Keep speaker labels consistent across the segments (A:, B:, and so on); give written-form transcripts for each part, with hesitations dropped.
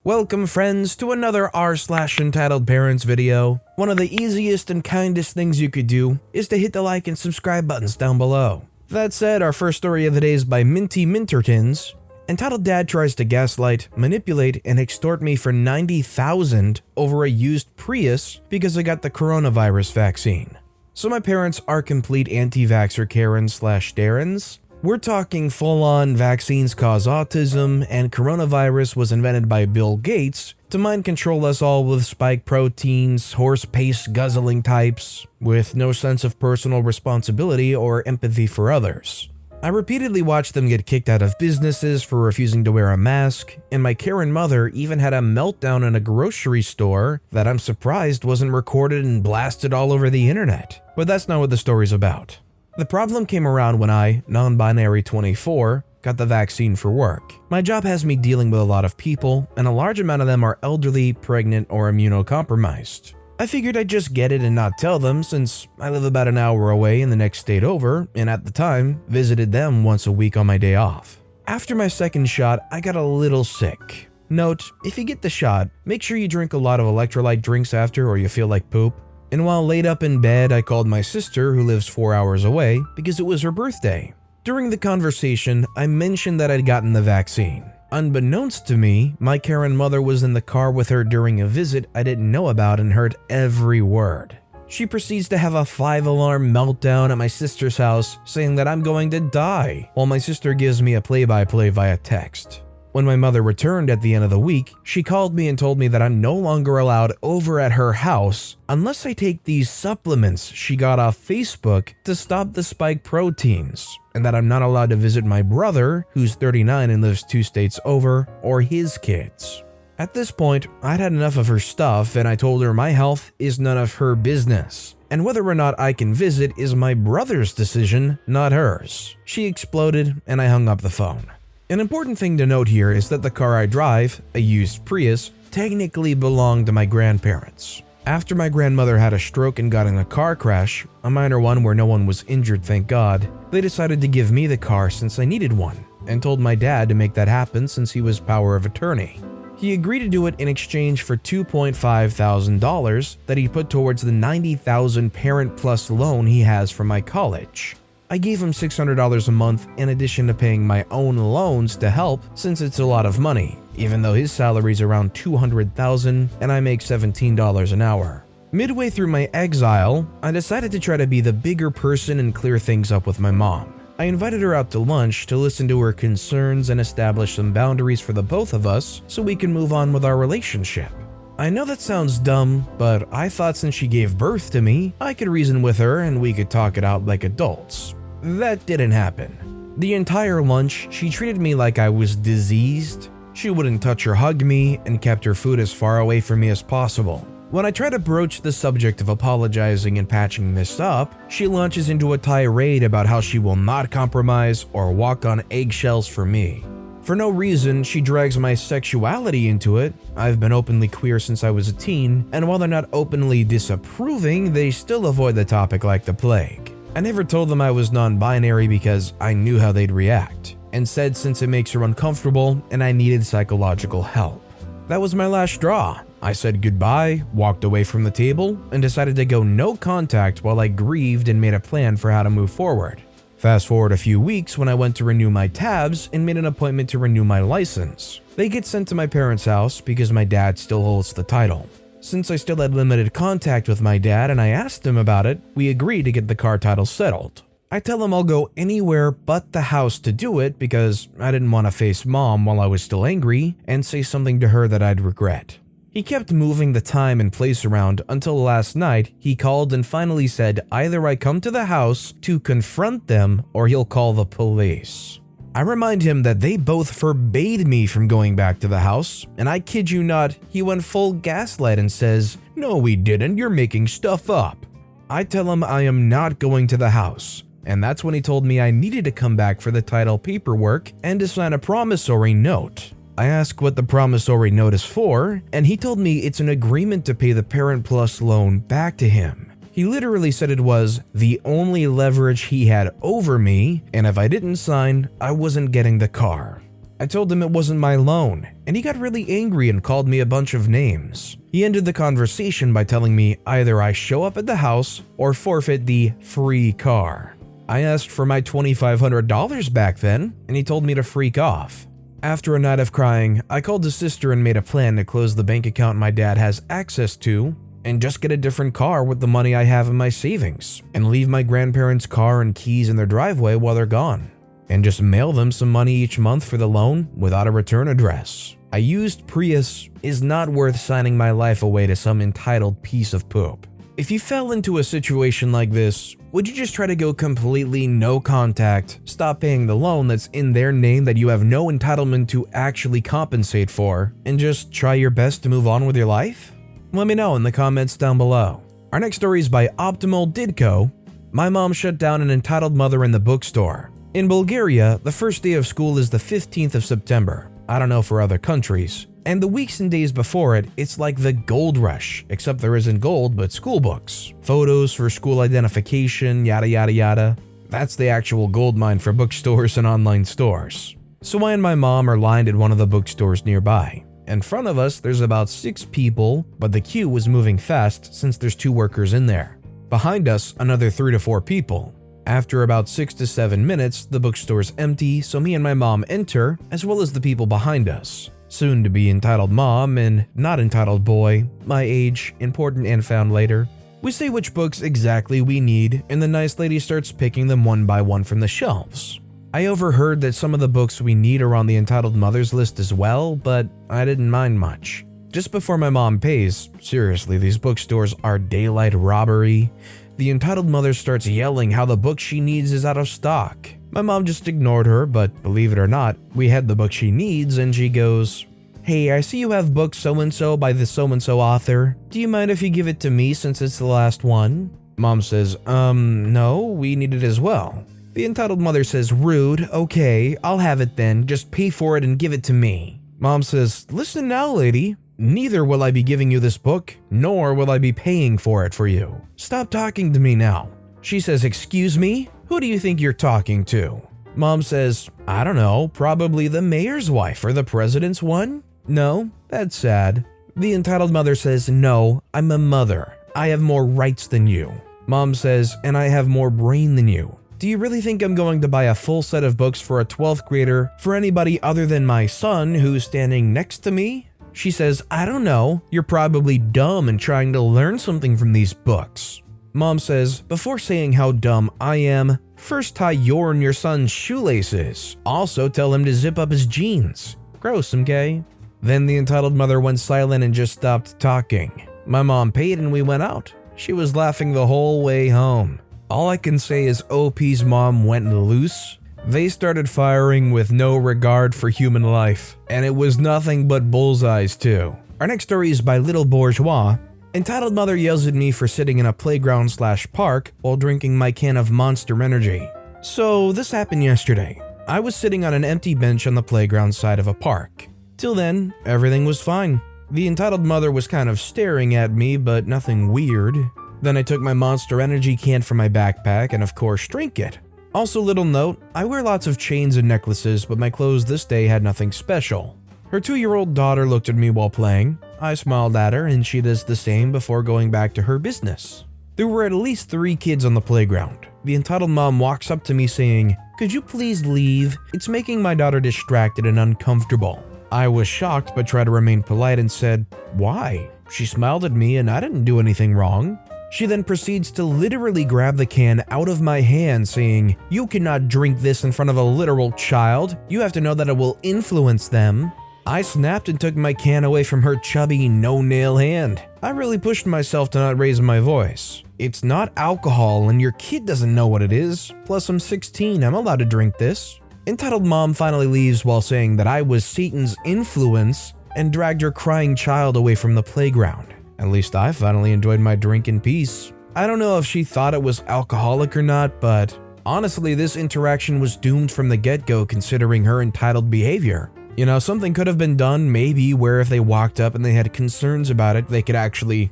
A: Welcome friends to another r/entitled parents video. One of the easiest and kindest things you could do is to hit the like and subscribe buttons down below. That said, our first story of the day is by Minty Minterkins, entitled Dad Tries to Gaslight, Manipulate, and Extort Me for $90,000 over a used Prius because I got the coronavirus vaccine. So my parents are complete anti-vaxxer Karens/Darrens. We're talking full-on vaccines cause autism, and coronavirus was invented by Bill Gates to mind control us all with spike proteins, horse pace guzzling types, with no sense of personal responsibility or empathy for others. I repeatedly watched them get kicked out of businesses for refusing to wear a mask, and my Karen mother even had a meltdown in a grocery store that I'm surprised wasn't recorded and blasted all over the internet. But that's not what the story's about. The problem came around when I, non-binary 24, got the vaccine for work. My job has me dealing with a lot of people, and a large amount of them are elderly, pregnant, or immunocompromised. I figured I'd just get it and not tell them since I live about an hour away in the next state over, and at the time, visited them once a week on my day off. After my second shot, I got a little sick. Note, if you get the shot, make sure you drink a lot of electrolyte drinks after or you feel like poop. And while laid up in bed, I called my sister, who lives 4 hours away, because it was her birthday. During the conversation, I mentioned that I'd gotten the vaccine. Unbeknownst to me, my Karen mother was in the car with her during a visit I didn't know about and heard every word. She proceeds to have a 5-alarm meltdown at my sister's house, saying that I'm going to die, while my sister gives me a play-by-play via text. When my mother returned at the end of the week, she called me and told me that I'm no longer allowed over at her house unless I take these supplements she got off Facebook to stop the spike proteins, and that I'm not allowed to visit my brother, who's 39 and lives 2 states over, or his kids. At this point, I'd had enough of her stuff, and I told her my health is none of her business, and whether or not I can visit is my brother's decision, not hers. She exploded, and I hung up the phone. An important thing to note here is that the car I drive, a used Prius, technically belonged to my grandparents. After my grandmother had a stroke and got in a car crash, a minor one where no one was injured thank God, they decided to give me the car since I needed one, and told my dad to make that happen since he was power of attorney. He agreed to do it in exchange for $2,500 that he put towards the $90,000 Parent Plus loan he has from my college. I gave him $600 a month in addition to paying my own loans to help since it's a lot of money, even though his salary's around $200,000 and I make $17 an hour. Midway through my exile, I decided to try to be the bigger person and clear things up with my mom. I invited her out to lunch to listen to her concerns and establish some boundaries for the both of us so we can move on with our relationship. I know that sounds dumb, but I thought since she gave birth to me, I could reason with her and we could talk it out like adults. That didn't happen. The entire lunch, she treated me like I was diseased. She wouldn't touch or hug me and kept her food as far away from me as possible. When I try to broach the subject of apologizing and patching this up, she launches into a tirade about how she will not compromise or walk on eggshells for me. For no reason, she drags my sexuality into it. I've been openly queer since I was a teen, and while they're not openly disapproving, they still avoid the topic like the plague. I never told them I was non-binary because I knew how they'd react, and said since it makes her uncomfortable and I needed psychological help. That was my last straw. I said goodbye, walked away from the table, and decided to go no contact while I grieved and made a plan for how to move forward. Fast forward a few weeks when I went to renew my tabs and made an appointment to renew my license. They get sent to my parents' house because my dad still holds the title. Since I still had limited contact with my dad and I asked him about it, we agreed to get the car title settled. I tell him I'll go anywhere but the house to do it because I didn't want to face mom while I was still angry and say something to her that I'd regret. He kept moving the time and place around until last night he called and finally said either I come to the house to confront them or he'll call the police. I remind him that they both forbade me from going back to the house, and I kid you not, he went full gaslight and says, "No, we didn't, you're making stuff up." I tell him I am not going to the house, and that's when he told me I needed to come back for the title paperwork and to sign a promissory note. I ask what the promissory note is for, and he told me it's an agreement to pay the Parent Plus loan back to him. He literally said it was the only leverage he had over me, and if I didn't sign, I wasn't getting the car. I told him it wasn't my loan, and he got really angry and called me a bunch of names. He ended the conversation by telling me either I show up at the house or forfeit the free car. I asked for my $2,500 back then, and he told me to freak off. After a night of crying, I called his sister and made a plan to close the bank account my dad has access to and just get a different car with the money I have in my savings and leave my grandparents' car and keys in their driveway while they're gone, and just mail them some money each month for the loan without a return address. I used Prius is not worth signing my life away to some entitled piece of poop. If you fell into a situation like this, would you just try to go completely no contact, stop paying the loan that's in their name that you have no entitlement to actually compensate for, and just try your best to move on with your life? Let me know in the comments down below. Our next story is by Optimal Didko. My mom shut down an entitled mother in the bookstore. In Bulgaria, the first day of school is the 15th of September. I don't know for other countries. And the weeks and days before it, it's like the gold rush, except there isn't gold but school books, photos for school identification, yada yada yada. That's the actual gold mine for bookstores and online stores. So I and my mom are lined at one of the bookstores nearby. In front of us, there's about 6 people, but the queue was moving fast since there's 2 workers in there. Behind us, another 3 to 4 people. After about 6 to 7 minutes, the bookstore's empty, so me and my mom enter, as well as the people behind us. Soon to be entitled mom and not entitled boy, my age, important and found later. We say which books exactly we need, and the nice lady starts picking them one by one from the shelves. I overheard that some of the books we need are on the entitled mother's list as well, but I didn't mind much. Just before my mom pays, seriously, these bookstores are daylight robbery. The entitled mother starts yelling how the book she needs is out of stock. My mom just ignored her, but believe it or not, we had the book she needs, and she goes, "Hey, I see you have book so-and-so by the so-and-so author. Do you mind if you give it to me since it's the last one?" Mom says, no, we need it as well. The entitled mother says, "Rude, okay, I'll have it then, just pay for it and give it to me." Mom says, "Listen now, lady. Neither will I be giving you this book, nor will I be paying for it for you. Stop talking to me now." She says, "Excuse me? Who do you think you're talking to?" Mom says, "I don't know, probably the mayor's wife or the president's one?" "No, that's sad." The entitled mother says, "No, I'm a mother. I have more rights than you." Mom says, "And I have more brain than you. Do you really think I'm going to buy a full set of books for a 12th grader for anybody other than my son who's standing next to me?" She says, "I don't know. You're probably dumb and trying to learn something from these books." Mom says, "Before saying how dumb I am, first tie your and your son's shoelaces. Also tell him to zip up his jeans. Gross, okay?" Then the entitled mother went silent and just stopped talking. My mom paid and we went out. She was laughing the whole way home. All I can say is OP's mom went loose. They started firing with no regard for human life, and it was nothing but bullseyes too. Our next story is by Little Bourgeois. Entitled mother yells at me for sitting in a playground/park while drinking my can of Monster Energy. So this happened yesterday. I was sitting on an empty bench on the playground side of a park. Till then, everything was fine. The entitled mother was kind of staring at me, but nothing weird. Then I took my Monster Energy can from my backpack and of course drank it. Also, little note, I wear lots of chains and necklaces, but my clothes this day had nothing special. Her 2-year-old daughter looked at me while playing. I smiled at her and she does the same before going back to her business. There were at least 3 kids on the playground. The entitled mom walks up to me saying, "Could you please leave? It's making my daughter distracted and uncomfortable." I was shocked but tried to remain polite and said, "Why?" She smiled at me and I didn't do anything wrong. She then proceeds to literally grab the can out of my hand saying, "You cannot drink this in front of a literal child. You have to know that it will influence them." I snapped and took my can away from her chubby, no-nail hand. I really pushed myself to not raise my voice. It's not alcohol and your kid doesn't know what it is. Plus I'm 16, I'm allowed to drink this. Entitled mom finally leaves while saying that I was Satan's influence and dragged her crying child away from the playground. At least I finally enjoyed my drink in peace. I don't know if she thought it was alcoholic or not, but honestly this interaction was doomed from the get-go considering her entitled behavior. You know, something could have been done maybe where if they walked up and they had concerns about it, they could actually,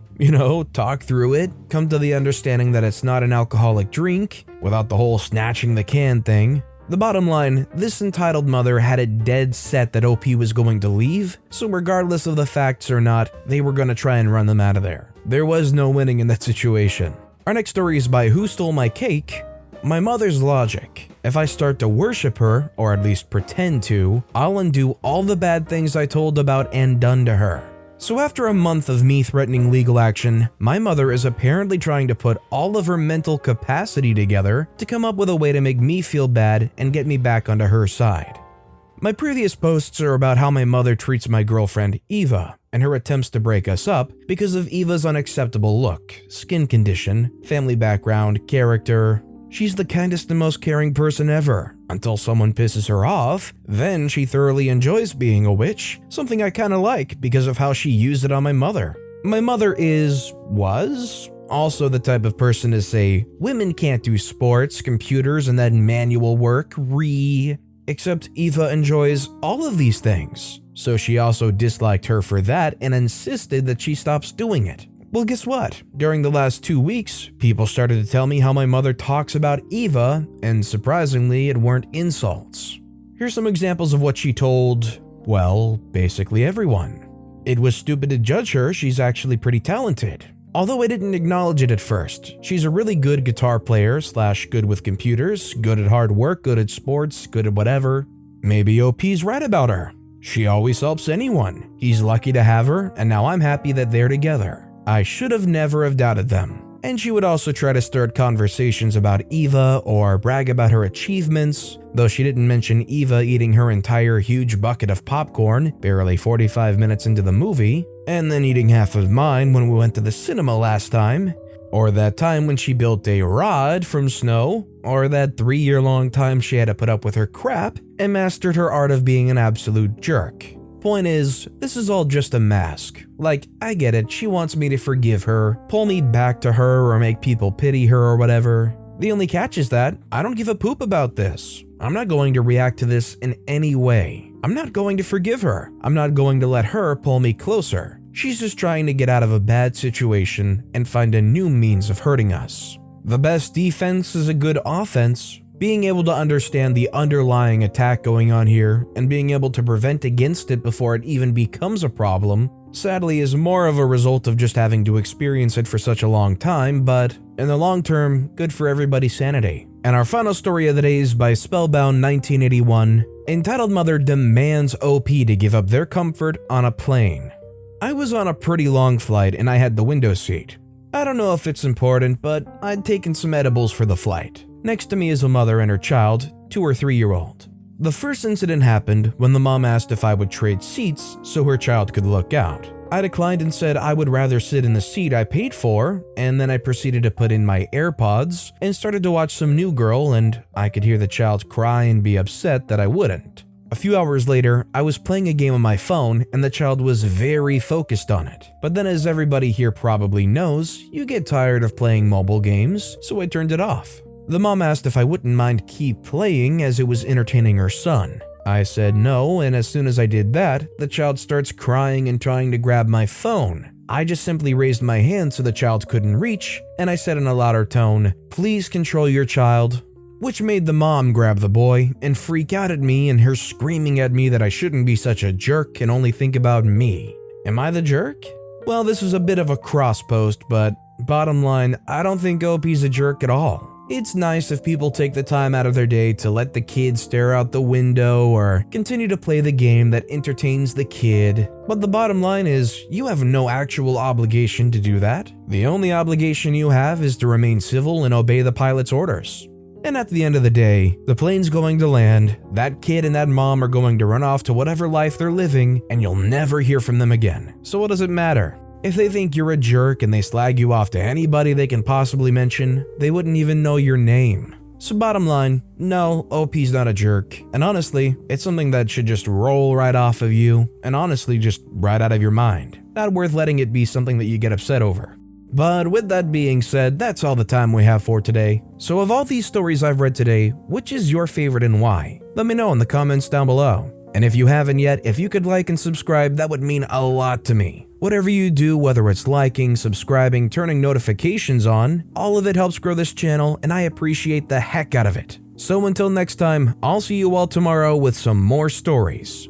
A: talk through it, come to the understanding that it's not an alcoholic drink without the whole snatching the can thing. The bottom line, this entitled mother had it dead set that OP was going to leave, so regardless of the facts or not, they were going to try and run them out of there. There was no winning in that situation. Our next story is by Who Stole My Cake? My mother's logic. If I start to worship her, or at least pretend to, I'll undo all the bad things I told about and done to her. So after a month of me threatening legal action, my mother is apparently trying to put all of her mental capacity together to come up with a way to make me feel bad and get me back onto her side. My previous posts are about how my mother treats my girlfriend Eva and her attempts to break us up because of Eva's unacceptable look, skin condition, family background, character. She's the kindest and most caring person ever, until someone pisses her off. Then she thoroughly enjoys being a witch, something I kinda like because of how she used it on my mother. My mother was also the type of person to say, women can't do sports, computers, and that manual work, Except Eva enjoys all of these things, so she also disliked her for that and insisted that she stops doing it. Well, guess what? During the last 2 weeks, people started to tell me how my mother talks about Eva, and surprisingly, it weren't insults. Here's some examples of what she told, well, basically everyone. It was stupid to judge her, she's actually pretty talented. Although I didn't acknowledge it at first, she's a really good guitar player / good with computers, good at hard work, good at sports, good at whatever. Maybe OP's right about her. She always helps anyone. He's lucky to have her, and now I'm happy that they're together. I should have never have doubted them. And she would also try to start conversations about Eva or brag about her achievements, though she didn't mention Eva eating her entire huge bucket of popcorn barely 45 minutes into the movie, and then eating half of mine when we went to the cinema last time, or that time when she built a rod from snow, or that 3-year-long time she had to put up with her crap and mastered her art of being an absolute jerk. Point is, this is all just a mask. Like, I get it, she wants me to forgive her, pull me back to her, or make people pity her or whatever. The only catch is that I don't give a poop about this. I'm not going to react to this in any way. I'm not going to forgive her. I'm not going to let her pull me closer. She's just trying to get out of a bad situation and find a new means of hurting us. The best defense is a good offense. Being able to understand the underlying attack going on here and being able to prevent against it before it even becomes a problem, sadly is more of a result of just having to experience it for such a long time, but in the long term, good for everybody's sanity. And our final story of the day is by Spellbound 1981, entitled Mother Demands OP to Give Up Their Comfort on a Plane. I was on a pretty long flight and I had the window seat. I don't know if it's important, but I'd taken some edibles for the flight. Next to me is a mother and her child, 2 or 3-year-old. The first incident happened when the mom asked if I would trade seats so her child could look out. I declined and said I would rather sit in the seat I paid for, and then I proceeded to put in my AirPods and started to watch some New Girl, and I could hear the child cry and be upset that I wouldn't. A few hours later, I was playing a game on my phone and the child was very focused on it. But then, as everybody here probably knows, you get tired of playing mobile games, so I turned it off. The mom asked if I wouldn't mind keep playing as it was entertaining her son. I said no, and as soon as I did that, the child starts crying and trying to grab my phone. I just simply raised my hand so the child couldn't reach, and I said in a louder tone, "Please control your child," which made the mom grab the boy and freak out at me and her screaming at me that I shouldn't be such a jerk and only think about me. Am I the jerk? Well, this was a bit of a cross post, but bottom line, I don't think OP's a jerk at all. It's nice if people take the time out of their day to let the kid stare out the window or continue to play the game that entertains the kid. But the bottom line is, you have no actual obligation to do that. The only obligation you have is to remain civil and obey the pilot's orders. And at the end of the day, the plane's going to land, that kid and that mom are going to run off to whatever life they're living, and you'll never hear from them again. So what does it matter? If they think you're a jerk and they slag you off to anybody they can possibly mention, they wouldn't even know your name. So bottom line, no, OP's not a jerk. And honestly, it's something that should just roll right off of you, and honestly just right out of your mind. Not worth letting it be something that you get upset over. But with that being said, that's all the time we have for today. So of all these stories I've read today, which is your favorite and why? Let me know in the comments down below. And if you haven't yet, if you could like and subscribe, that would mean a lot to me. Whatever you do, whether it's liking, subscribing, turning notifications on, all of it helps grow this channel and I appreciate the heck out of it. So until next time, I'll see you all tomorrow with some more stories.